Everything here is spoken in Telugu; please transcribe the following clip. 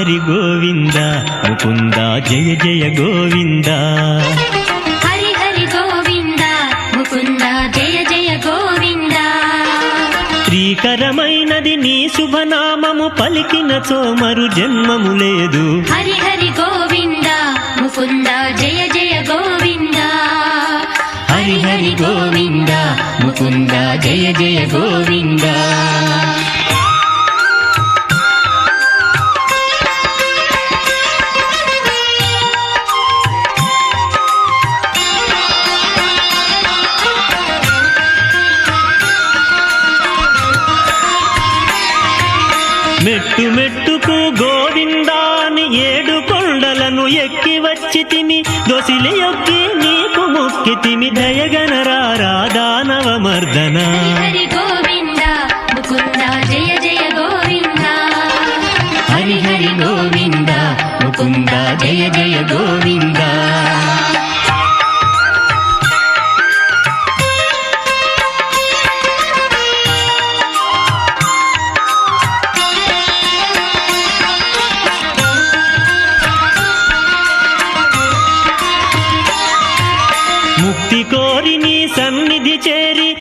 హరి గోవింద ముకుంద జయ జయ గోవింద హరి హరి గోవింద ముకుంద జయ జయ గోవింద శ్రీకరమైనది నీ శుభనామము పలికిన చోమరు జన్మము లేదు హరి హరి గోవింద ముకుంద జయ జయ గోవింద హరి హరి గోవింద ముకుంద జయ జయ గోవింద మెట్టు మెట్టుకు గోవిందాని 7 కొండలను ఎక్కి వచ్చితిమి దొసిలి యొక్కి నీకు మొక్కితిమి దయగనరా దానవ మర్దన హరి గోవింద ముకుంద జయ జయ గోవింద హరి హరి గోవింద ముకుంద జయ జయ గోవింద ముక్తి కోరి నీ సన్నిధి చేరి